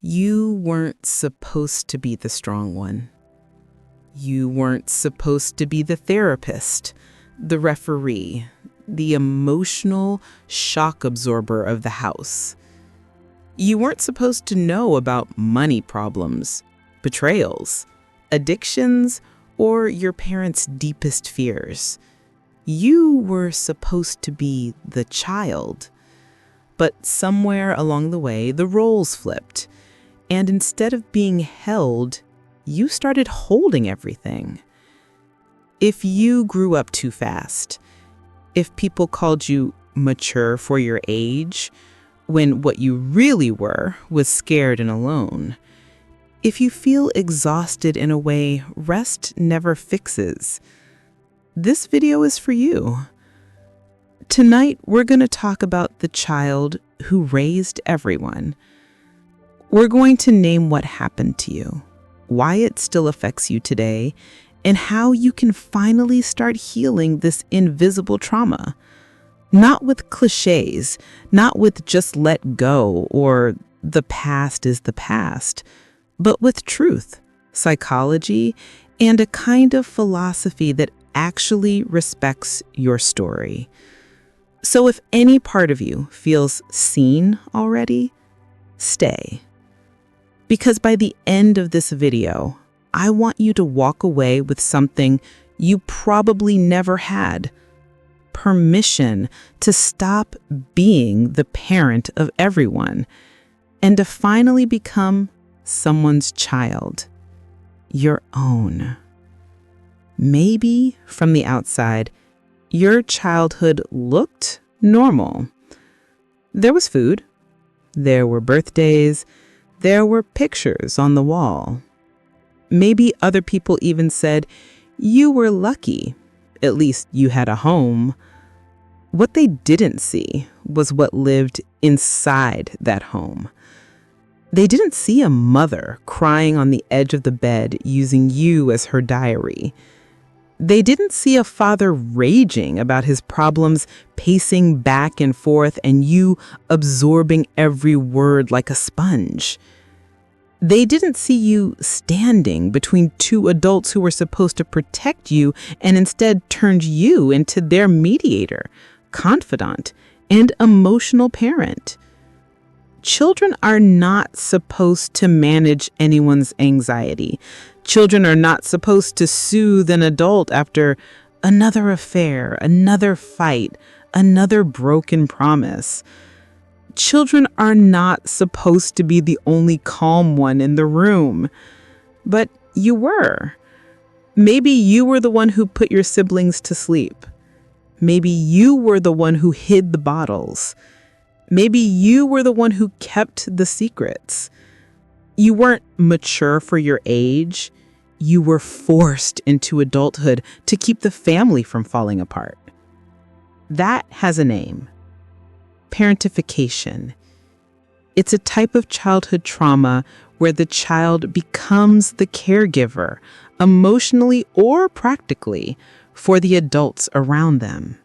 You weren't supposed to be the strong one. You weren't supposed to be the therapist, the referee, the emotional shock absorber of the house. You weren't supposed to know about money problems, betrayals, addictions, or your parents' deepest fears. You were supposed to be the child. But somewhere along the way, the roles flipped. And instead of being held, you started holding everything. If you grew up too fast, if people called you mature for your age, when what you really were was scared and alone, if you feel exhausted in a way rest never fixes, this video is for you. Tonight, we're going to talk about the child who raised everyone. We're going to name what happened to you, why it still affects you today, and how you can finally start healing this invisible trauma. Not with cliches, not with just let go or the past is the past, but with truth, psychology, and a kind of philosophy that actually respects your story. So if any part of you feels seen already, stay. Because by the end of this video, I want you to walk away with something you probably never had: permission to stop being the parent of everyone and to finally become someone's child, your own. Maybe from the outside, your childhood looked normal. There was food, there were birthdays, there were pictures on the wall. Maybe other people even said you were lucky, at least you had a home. What they didn't see was what lived inside that home. They didn't see a mother crying on the edge of the bed using you as her diary. They didn't see a father raging about his problems, pacing back and forth, and you absorbing every word like a sponge. They didn't see you standing between two adults who were supposed to protect you and instead turned you into their mediator, confidant, and emotional parent. Children are not supposed to manage anyone's anxiety. Children are not supposed to soothe an adult after another affair, another fight, another broken promise. Children are not supposed to be the only calm one in the room. But you were. Maybe you were the one who put your siblings to sleep. Maybe you were the one who hid the bottles. Maybe you were the one who kept the secrets. You weren't mature for your age. You were forced into adulthood to keep the family from falling apart. That has a name: parentification. It's a type of childhood trauma where the child becomes the caregiver, emotionally or practically, for the adults around them.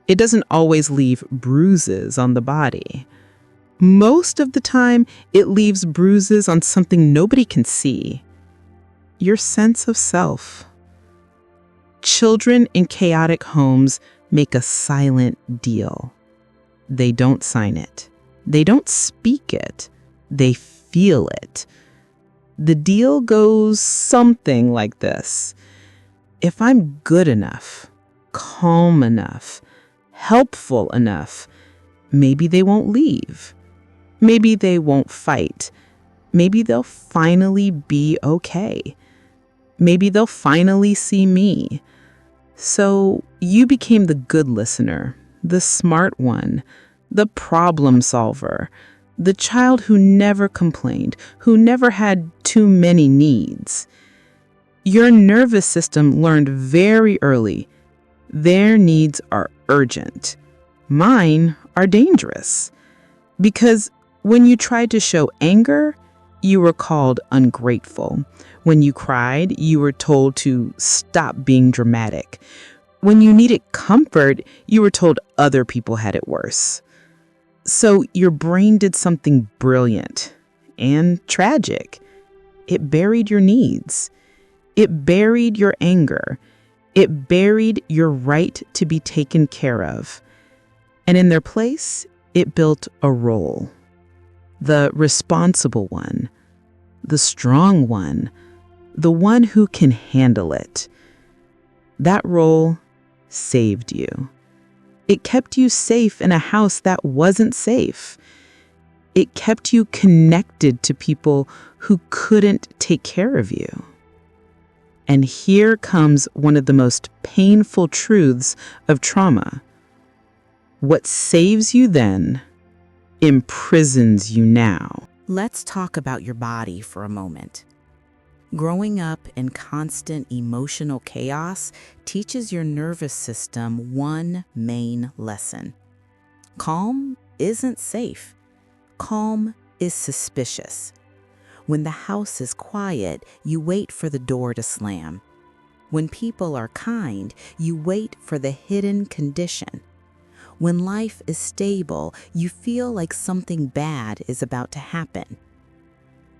It doesn't always leave bruises on the body. Most of the time, it leaves bruises on something nobody can see: your sense of self. Children in chaotic homes make a silent deal. They don't sign it. They don't speak it. They feel it. The deal goes something like this: if I'm good enough, calm enough, helpful enough, maybe they won't leave. Maybe they won't fight. Maybe they'll finally be okay. Maybe they'll finally see me. So you became the good listener, the smart one, the problem solver, the child who never complained, who never had too many needs. Your nervous system learned very early: their needs are urgent. Mine are dangerous. Because when you tried to show anger, you were called ungrateful. When you cried, you were told to stop being dramatic. When you needed comfort, you were told other people had it worse. So your brain did something brilliant. and tragic. It buried your needs. It buried your anger. It buried your right to be taken care of. And in their place, it built a role. The responsible one, the strong one, the one who can handle it. That role saved you. It kept you safe in a house that wasn't safe. It kept you connected to people who couldn't take care of you. And here comes one of the most painful truths of trauma. What saves you then imprisons you now. Let's talk about your body for a moment. Growing up in constant emotional chaos teaches your nervous system one main lesson. Calm isn't safe. Calm is suspicious. When the house is quiet, you wait for the door to slam. When people are kind, you wait for the hidden condition. When life is stable, you feel like something bad is about to happen.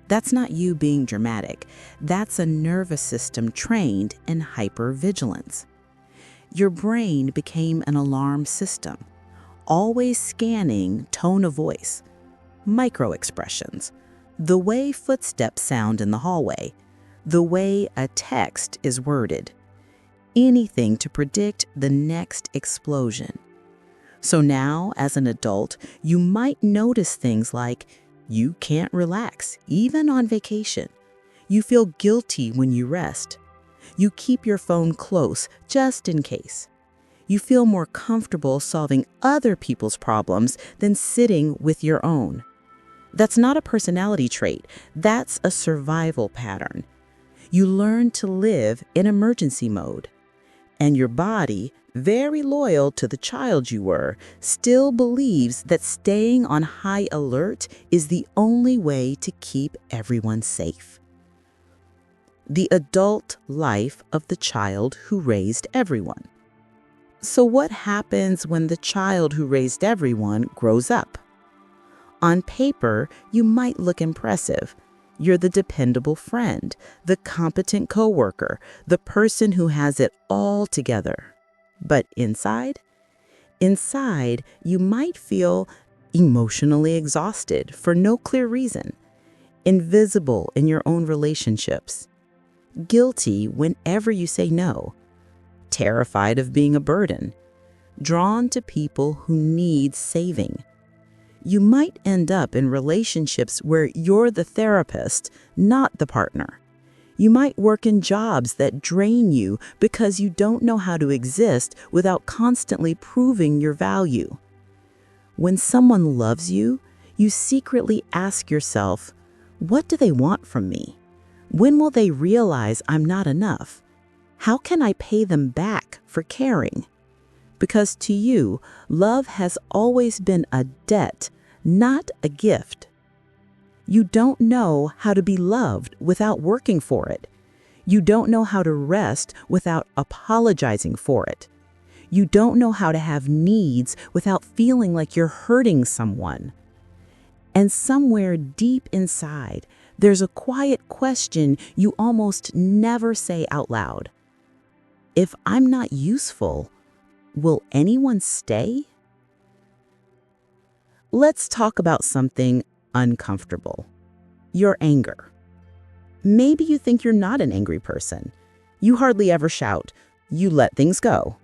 That's not you being dramatic. That's a nervous system trained in hypervigilance. Your brain became an alarm system, always scanning tone of voice, micro-expressions, the way footsteps sound in the hallway, the way a text is worded, anything to predict the next explosion. So now, as an adult, you might notice things like you can't relax, even on vacation. You feel guilty when you rest. You keep your phone close just in case. You feel more comfortable solving other people's problems than sitting with your own. That's not a personality trait. That's a survival pattern. You learn to live in emergency mode. And your body, very loyal to the child you were, still believes that staying on high alert is the only way to keep everyone safe. The adult life of the child who raised everyone. So what happens when the child who raised everyone grows up? On paper, you might look impressive. You're the dependable friend, the competent coworker, the person who has it all together. But inside, you might feel emotionally exhausted for no clear reason, invisible in your own relationships, guilty whenever you say no, terrified of being a burden, drawn to people who need saving. You might end up in relationships where you're the therapist, not the partner. You might work in jobs that drain you because you don't know how to exist without constantly proving your value. When someone loves you, you secretly ask yourself, what do they want from me? When will they realize I'm not enough? How can I pay them back for caring? Because to you, love has always been a debt, not a gift. You don't know how to be loved without working for it. You don't know how to rest without apologizing for it. You don't know how to have needs without feeling like you're hurting someone. And somewhere deep inside, there's a quiet question you almost never say out loud. If I'm not useful, will anyone stay? Let's talk about something uncomfortable. Your anger. Maybe you think you're not an angry person. You hardly ever shout. You let things go.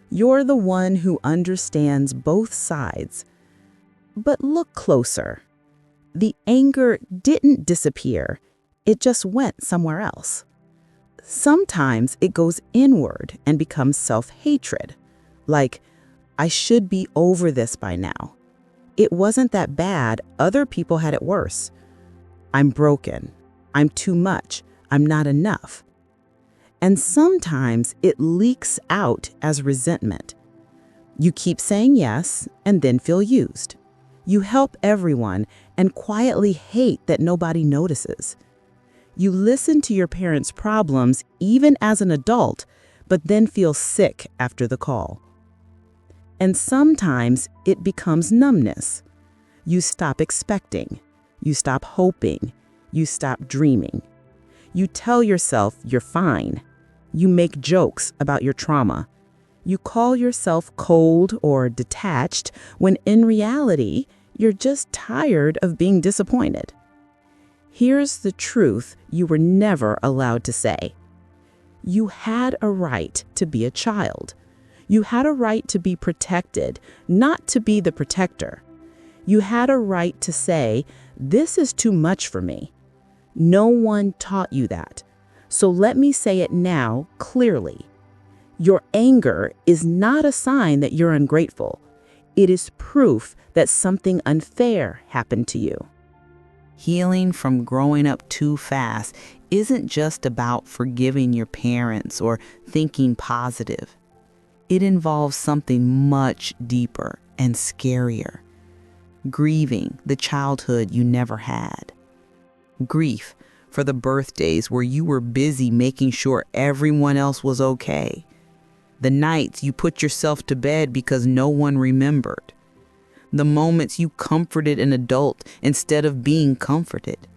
You're the one who understands both sides. But look closer. The anger didn't disappear. It just went somewhere else. Sometimes it goes inward and becomes self-hatred. Like, I should be over this by now. It wasn't that bad. Other people had it worse. I'm broken. I'm too much. I'm not enough. And sometimes it leaks out as resentment. You keep saying yes and then feel used. You help everyone and quietly hate that nobody notices. You listen to your parents' problems even as an adult, but then feel sick after the call. And sometimes it becomes numbness. You stop expecting. You stop hoping. You stop dreaming. You tell yourself you're fine. You make jokes about your trauma. You call yourself cold or detached when in reality, you're just tired of being disappointed. Here's the truth you were never allowed to say. You had a right to be a child. You had a right to be protected, not to be the protector. You had a right to say, "This is too much for me." No one taught you that. So let me say it now clearly. Your anger is not a sign that you're ungrateful. It is proof that something unfair happened to you. Healing from growing up too fast isn't just about forgiving your parents or thinking positive. It involves something much deeper and scarier. Grieving the childhood you never had. Grief for the birthdays where you were busy making sure everyone else was okay. The nights you put yourself to bed because no one remembered. The moments you comforted an adult instead of being comforted.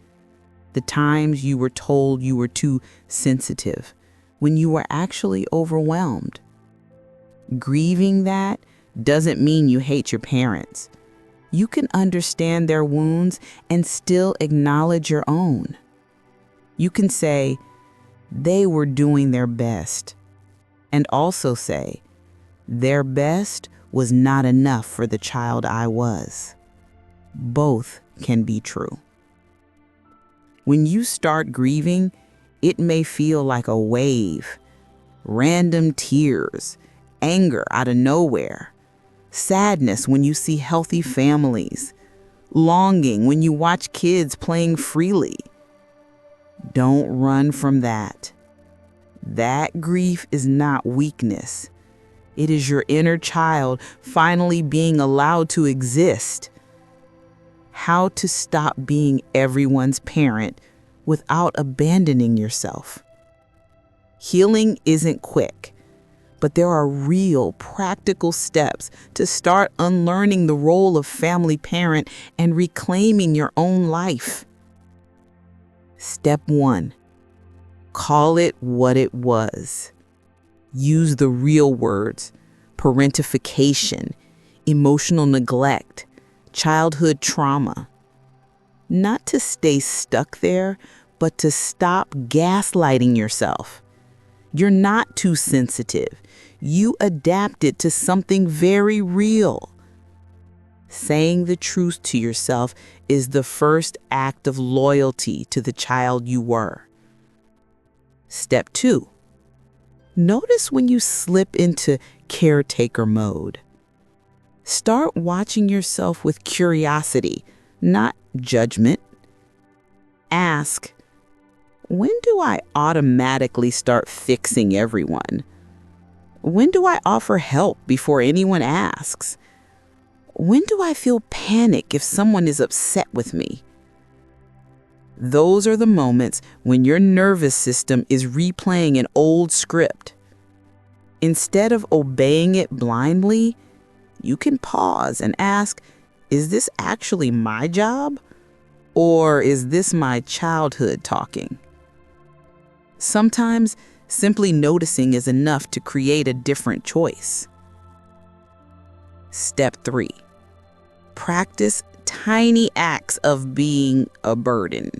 The times you were told you were too sensitive when you were actually overwhelmed. Grieving that doesn't mean you hate your parents. You can understand their wounds and still acknowledge your own. You can say, they were doing their best, and also say, their best was not enough for the child I was. Both can be true. When you start grieving, it may feel like a wave, random tears, anger out of nowhere, sadness when you see healthy families, longing when you watch kids playing freely. Don't run from that. That grief is not weakness. It is your inner child finally being allowed to exist. How to stop being everyone's parent without abandoning yourself. Healing isn't quick, but there are real practical steps to start unlearning the role of family parent and reclaiming your own life. Step 1, call it what it was. Use the real words: parentification, emotional neglect, childhood trauma. Not to stay stuck there, but to stop gaslighting yourself. You're not too sensitive. You adapted to something very real. Saying the truth to yourself is the first act of loyalty to the child you were. Step 2. Notice when you slip into caretaker mode. Start watching yourself with curiosity, not judgment. Ask, when do I automatically start fixing everyone? When do I offer help before anyone asks? When do I feel panic if someone is upset with me? Those are the moments when your nervous system is replaying an old script. Instead of obeying it blindly, you can pause and ask, is this actually my job? Or is this my childhood talking? Sometimes simply noticing is enough to create a different choice. Step 3. Practice tiny acts of being a burden.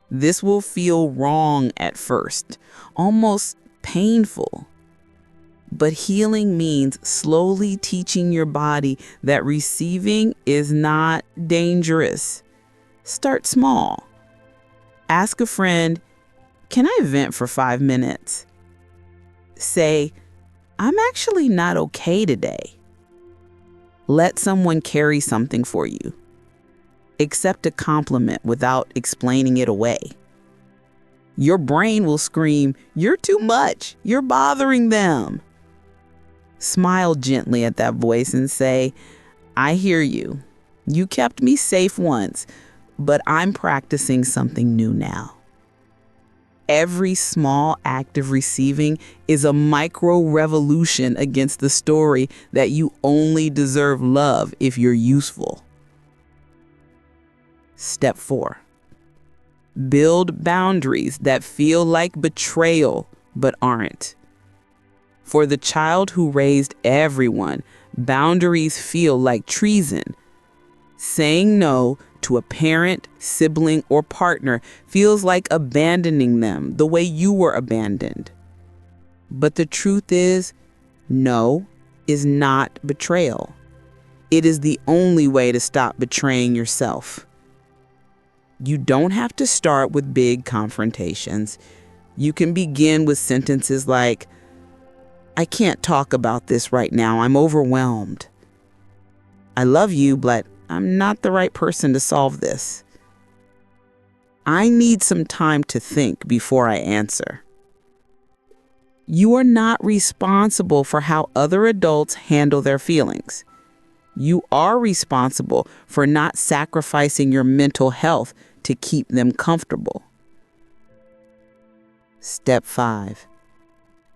This will feel wrong at first, almost painful. But healing means slowly teaching your body that receiving is not dangerous. Start small. Ask a friend, can I vent for 5 minutes? Say, I'm actually not okay today. Let someone carry something for you. Accept a compliment without explaining it away. Your brain will scream, you're too much, you're bothering them. Smile gently at that voice and say, I hear you. You kept me safe once, but I'm practicing something new now. Every small act of receiving is a micro revolution against the story that you only deserve love if you're useful. Step 4. Build boundaries that feel like betrayal but aren't. For the child who raised everyone, boundaries feel like treason. Saying no to a parent, sibling, or partner feels like abandoning them the way you were abandoned. But the truth is, no is not betrayal. It is the only way to stop betraying yourself. You don't have to start with big confrontations. You can begin with sentences like, "I can't talk about this right now. I'm overwhelmed. I love you, but I'm not the right person to solve this. I need some time to think before I answer." You are not responsible for how other adults handle their feelings. You are responsible for not sacrificing your mental health to keep them comfortable. Step 5.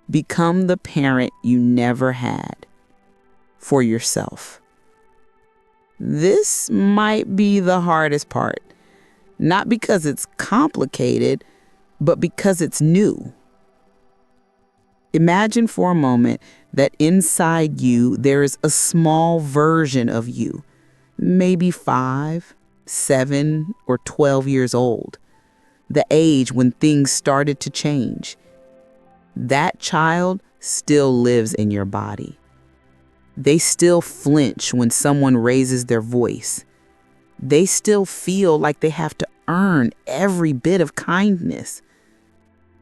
Become the parent you never had for yourself. This might be the hardest part, not because it's complicated, but because it's new. Imagine for a moment that inside you there is a small version of you, maybe 5, 7, or 12 years old, the age when things started to change. That child still lives in your body. They still flinch when someone raises their voice. They still feel like they have to earn every bit of kindness.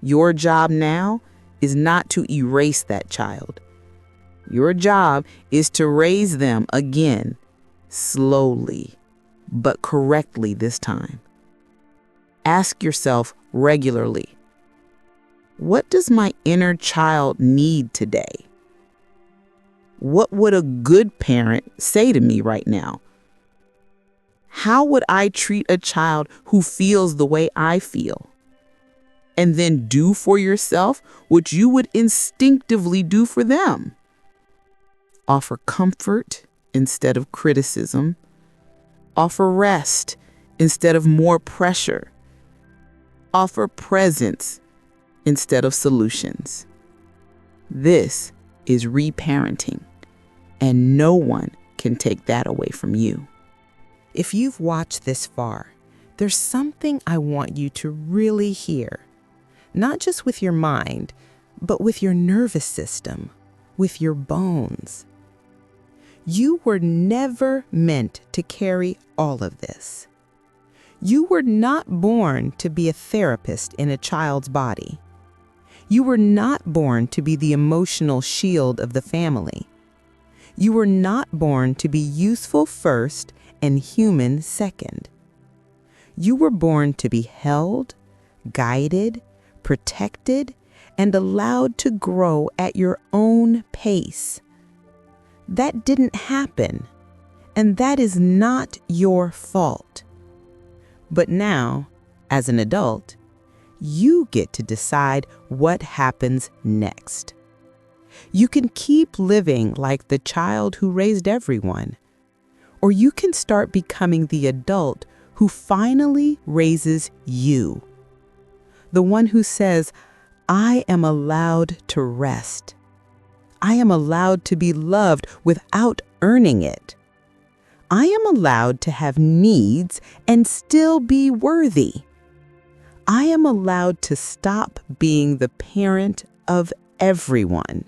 Your job now is not to erase that child. Your job is to raise them again, slowly, but correctly this time. Ask yourself regularly, what does my inner child need today? What would a good parent say to me right now? How would I treat a child who feels the way I feel? And then do for yourself what you would instinctively do for them. Offer comfort instead of criticism. Offer rest instead of more pressure. Offer presence instead of solutions. This is reparenting, and no one can take that away from you. If you've watched this far, there's something I want you to really hear. Not just with your mind, but with your nervous system, with your bones. You were never meant to carry all of this. You were not born to be a therapist in a child's body. You were not born to be the emotional shield of the family. You were not born to be useful first and human second. You were born to be held, guided, protected, and allowed to grow at your own pace. That didn't happen, and that is not your fault. But now, as an adult, you get to decide what happens next. You can keep living like the child who raised everyone, or you can start becoming the adult who finally raises you. The one who says, I am allowed to rest. I am allowed to be loved without earning it. I am allowed to have needs and still be worthy. I am allowed to stop being the parent of everyone.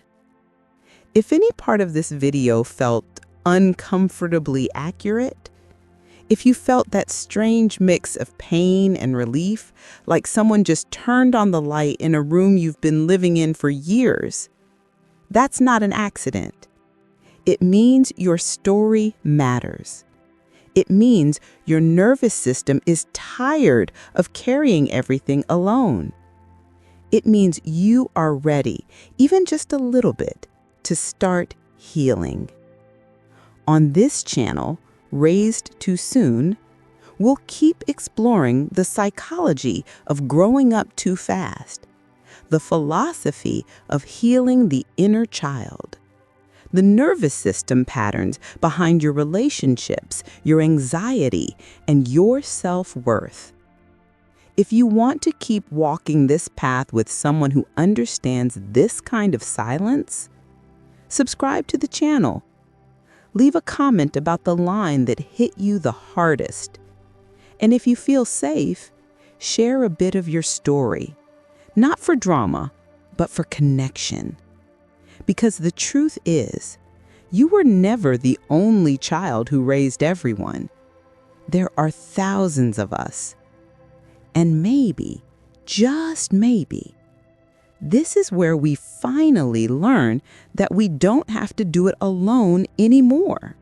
If any part of this video felt uncomfortably accurate, if you felt that strange mix of pain and relief, like someone just turned on the light in a room you've been living in for years, that's not an accident. It means your story matters. It means your nervous system is tired of carrying everything alone. It means you are ready, even just a little bit, to start healing. On this channel, Raised Too Soon, we'll keep exploring the psychology of growing up too fast, the philosophy of healing the inner child, the nervous system patterns behind your relationships, your anxiety, and your self-worth. If you want to keep walking this path with someone who understands this kind of silence, subscribe to the channel. Leave a comment about the line that hit you the hardest. And if you feel safe, share a bit of your story, not for drama, but for connection. Because the truth is, you were never the only child who raised everyone. There are thousands of us. And maybe, just maybe, this is where we finally learn that we don't have to do it alone anymore.